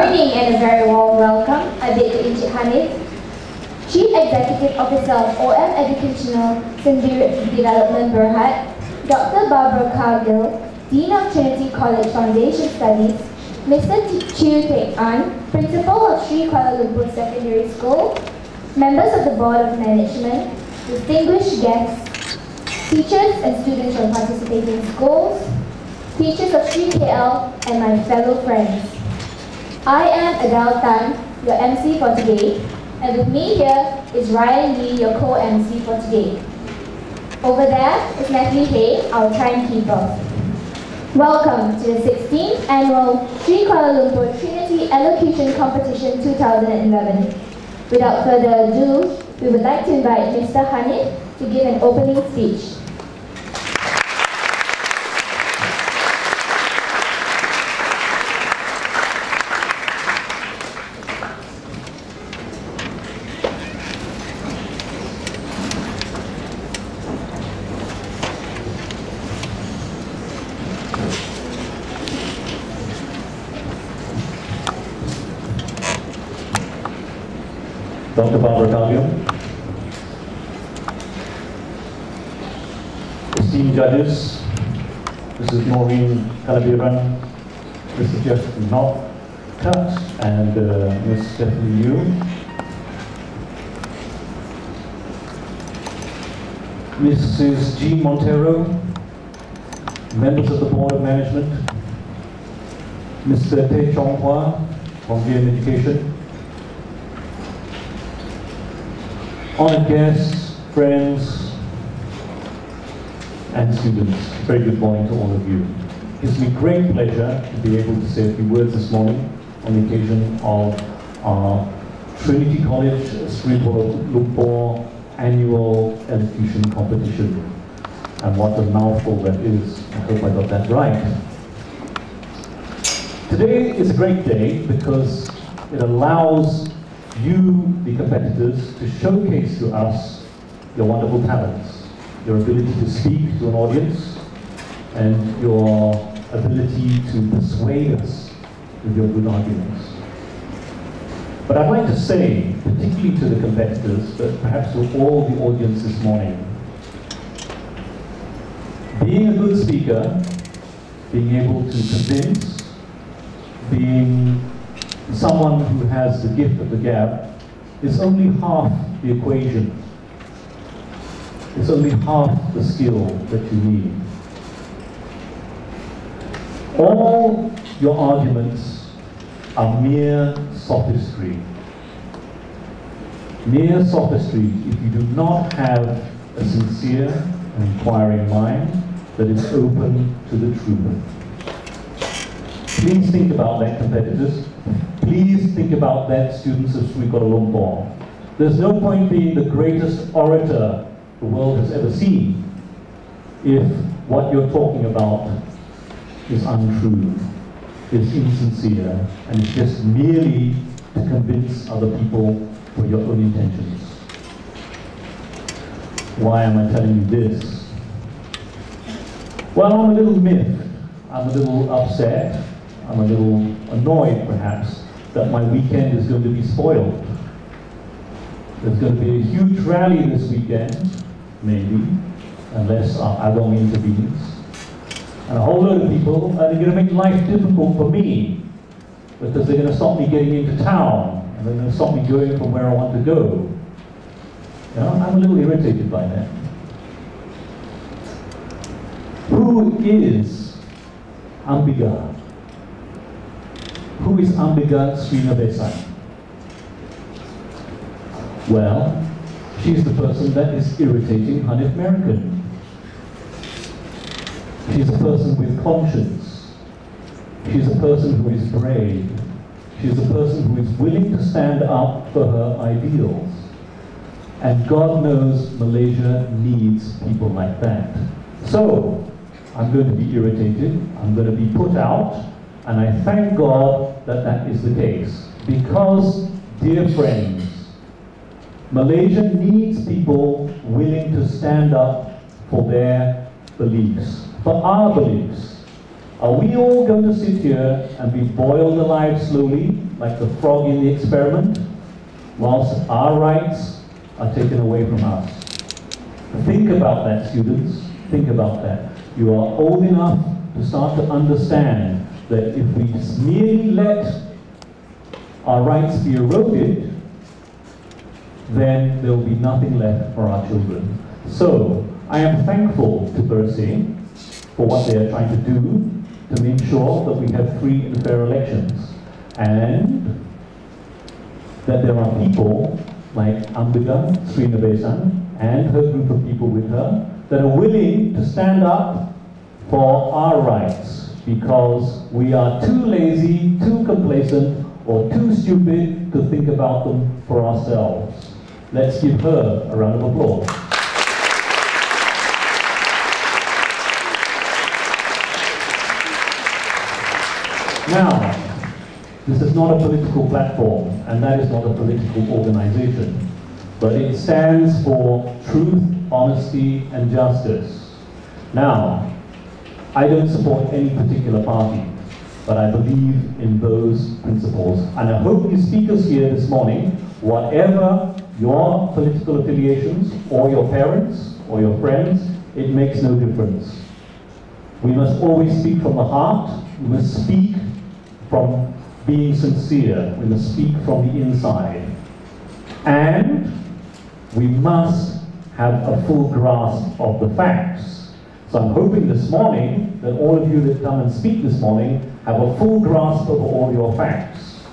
morning and a very warm welcome. I bid to Encik Hanif, Chief Executive Officer of OM Educational Development Berhad, Dr. Barbara Cargill, Dean of Trinity College Foundation Studies, Mr. Chew Teck An, Principal of Sri Kuala Lumpur Secondary School, members of the Board of Management, distinguished guests, teachers and students from participating schools, teachers of Sri KL, and my fellow friends. I am Adele Tan, your MC for today, and with me here is Ryan Lee, your co-MC for today. Over there is Natalie Hay, our timekeeper. Welcome to the 16th Annual Sri Kuala Lumpur Trinity Elocution Competition 2011. Without further ado, we would like to invite Mr. Hanif to give an opening speech. Dr. Barbara Cargill, esteemed judges, Mrs. Maureen Kalabiran, Mr. Jeff Knott, and Ms. Stephanie Yu, Mrs. G. Montero, members of the Board of Management, Mr. Tay Chong Hua from GM Education, honored guests, friends, and students, very good morning to all of you. It gives me great pleasure to be able to say a few words this morning on the occasion of our Trinity College Sri Kuala Lumpur Annual Elocution Competition. And what a mouthful that is. I hope I got that right. Today is a great day because it allows you, the competitors, to showcase to us your wonderful talents, your ability to speak to an audience, and your ability to persuade us with your good arguments. But I'd like to say, particularly to the competitors, but perhaps to all the audience this morning, being a good speaker, being able to convince, being someone who has the gift of the gab is only half the equation. It's only half the skill that you need. All your arguments are mere sophistry. Mere sophistry if you do not have a sincere and inquiring mind that is open to the truth. Please think about that, competitors. Please think about that, students of Sri Kuala Lumpur. There's no point being the greatest orator the world has ever seen if what you're talking about is untrue, is insincere, and is just merely to convince other people for your own intentions. Why am I telling you this? Well, I'm a little miffed. I'm a little upset. I'm a little annoyed, perhaps, that my weekend is going to be spoiled. There's going to be a huge rally this weekend, maybe, unless our Agong intervenes. And a whole load of people are going to make life difficult for me, because they're going to stop me getting into town, and they're going to stop me going from where I want to go. You know, I'm a little irritated by that. Who is Ambiga? Who is Ambiga Srinivesai? Well, she's the person that is irritating Hanif Merican. She's a person with conscience. She's a person who is brave. She's a person who is willing to stand up for her ideals. And God knows Malaysia needs people like that. So, I'm going to be irritated, I'm going to be put out, and I thank God that that is the case. Because, dear friends, Malaysia needs people willing to stand up for their beliefs, for our beliefs. Are we all going to sit here and be boiled alive slowly, like the frog in the experiment, whilst our rights are taken away from us? Think about that, students. Think about that. You are old enough to start to understand that if we merely let our rights be eroded, then there will be nothing left for our children. So, I am thankful to Percy for what they are trying to do to make sure that we have free and fair elections, and that there are people like Ambika Srinavesan and her group of people with her that are willing to stand up for our rights, because we are too lazy, too complacent, or too stupid to think about them for ourselves. Let's give her a round of applause. Now, this is not a political platform, and that is not a political organization, but it stands for truth, honesty, and justice. Now, I don't support any particular party, but I believe in those principles. And I hope you speakers here this morning, whatever your political affiliations, or your parents, or your friends, it makes no difference. We must always speak from the heart. We must speak from being sincere. We must speak from the inside. And we must have a full grasp of the facts. So I'm hoping this morning that all of you that come and speak this morning have a full grasp of all your facts.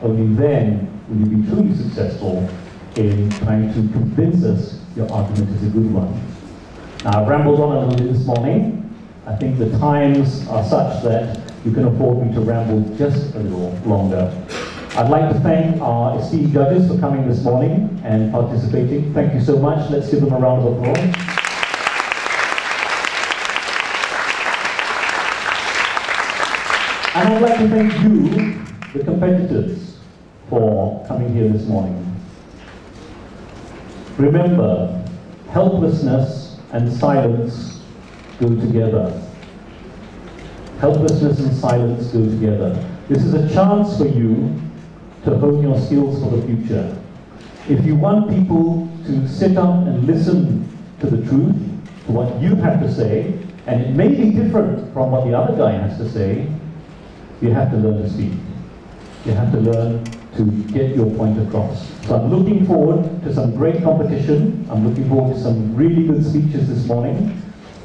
Only then will you be truly successful in trying to convince us your argument is a good one. Now, I've rambled on a little bit this morning. I think the times are such that you can afford me to ramble just a little longer. I'd like to thank our esteemed judges for coming this morning and participating. Thank you so much. Let's give them a round of applause. And I'd like to thank you, the competitors, for coming here this morning. Remember, helplessness and silence go together. Helplessness and silence go together. This is a chance for you to hone your skills for the future. If you want people to sit up and listen to the truth, to what you have to say, and it may be different from what the other guy has to say, you have to learn to speak. You have to learn to get your point across. So I'm looking forward to some great competition. I'm looking forward to some really good speeches this morning.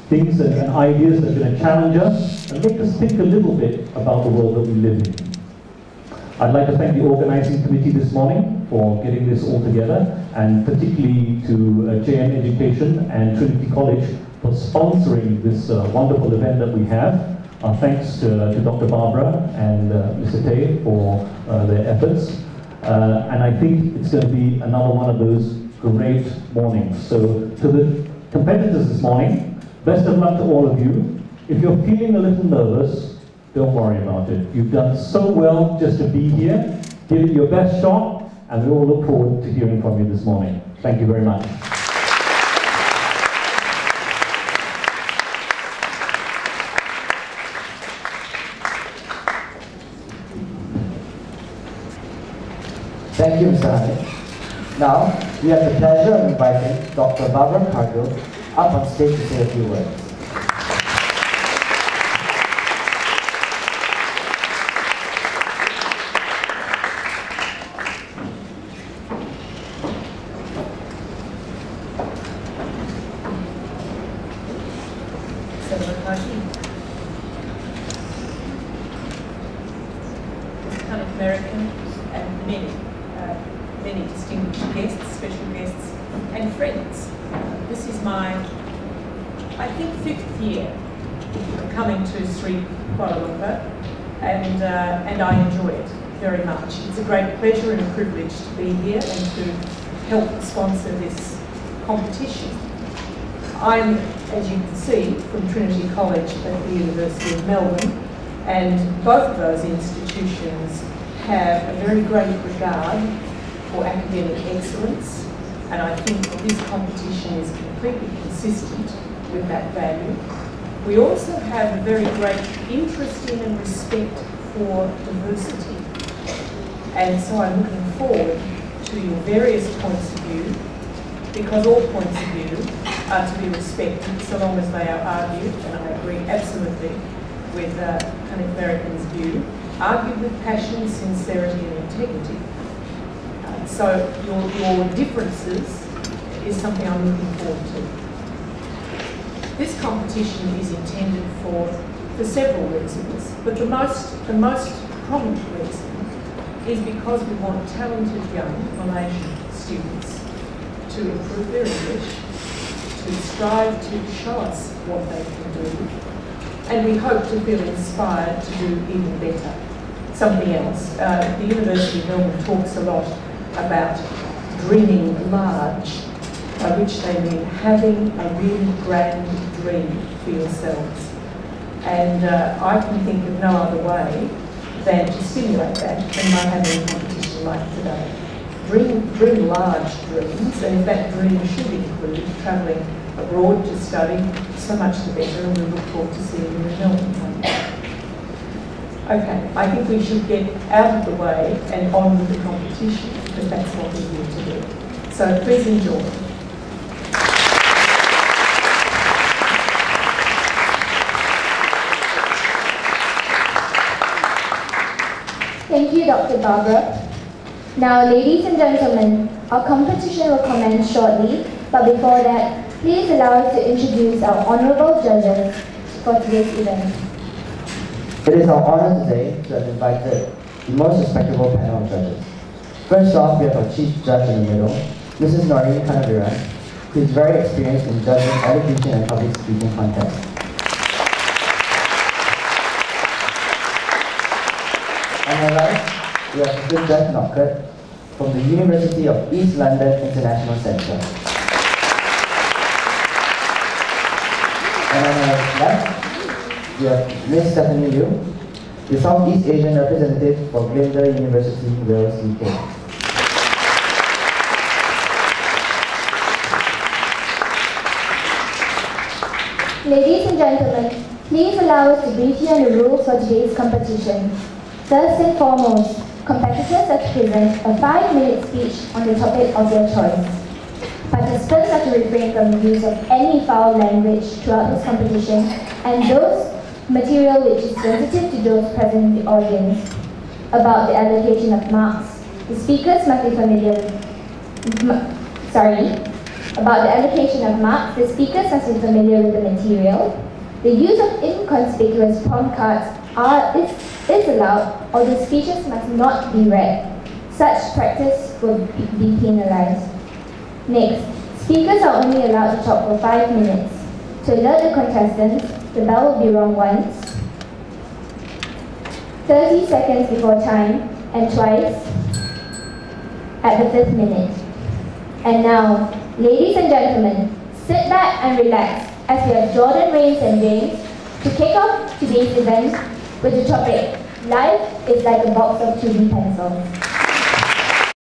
Things and ideas that are going to challenge us and make us think a little bit about the world that we live in. I'd like to thank the organizing committee this morning for getting this all together, and particularly to JM Education and Trinity College for sponsoring this wonderful event that we have. Thanks to Dr. Barbara and Mr. Tay for their efforts. And I think it's going to be another one of those great mornings. So to the competitors this morning, best of luck to all of you. If you're feeling a little nervous, don't worry about it. You've done so well just to be here. Give it your best shot, and we all look forward to hearing from you this morning. Thank you very much. Thank you, Mr. Hanif. Now, we have the pleasure of inviting Dr. Barbara Cargill up on stage to say a few words. Merican and many distinguished guests, special guests, and friends. This is my, I think, 5th year coming to Sri Kuala Lumpur, and I enjoy it very much. It's a great pleasure and a privilege to be here and to help sponsor this competition. I'm, as you can see, from Trinity College at the University of Melbourne, and both of those institutions have a very great regard for academic excellence, and I think that this competition is completely consistent with that value. We also have a very great interest in and respect for diversity. And so I'm looking forward to your various points of view, because all points of view are to be respected so long as they are argued, and I agree absolutely with Hanif Merican's view, argued with passion, sincerity and integrity. So your differences is something I'm looking forward to. This competition is intended for several reasons, but the most prominent reason is because we want talented young Malaysian students to improve their English, to strive to show us what they can do, and we hope to feel inspired to do even better. Something else, the University of Melbourne talks a lot about dreaming large, by which they mean having a really grand dream for yourselves. And I can think of no other way than to stimulate that than by having a competition like today. Dream large dreams, and if that dream should include travelling abroad to study, so much the better, and we look forward to seeing you in Melbourne. Okay, I think we should get out of the way and on with the competition, because that's what we're here to do. So please enjoy. Thank you, Dr. Barbara. Now, ladies and gentlemen, our competition will commence shortly, but before that, please allow us to introduce our honourable judges for today's event. It is our honor today to have invited the most respectable panel of judges. First off, we have our chief judge in the middle, Mrs. Noreen Kanaviran, who is very experienced in judging elocution and public speaking contests. On her right, we have Mr. Judge Knockert from the University of East London International Centre. And on her left, we have Ms. Stephanie Liu, the Southeast Asian representative for Glasgow University, Wales, UK. Ladies and gentlemen, please allow us to brief you on the rules for today's competition. First and foremost, competitors are to present a 5-minute speech on the topic of their choice. Participants are to refrain from the use of any foul language throughout this competition, and those material which is sensitive to those present in the audience. About the allocation of marks, the speakers must be familiar. About the allocation of marks, the speakers must be familiar with the material. The use of inconspicuous prompt cards is allowed, although speeches must not be read. Such practice will be penalized. Next, speakers are only allowed to talk for 5 minutes. To alert the contestants, the bell will be rung once, 30 seconds before time, and twice at the 5th minute. And now, ladies and gentlemen, sit back and relax as we have Jordan, Rains and James to kick off today's event with the topic, Life is like a box of 2B pencils.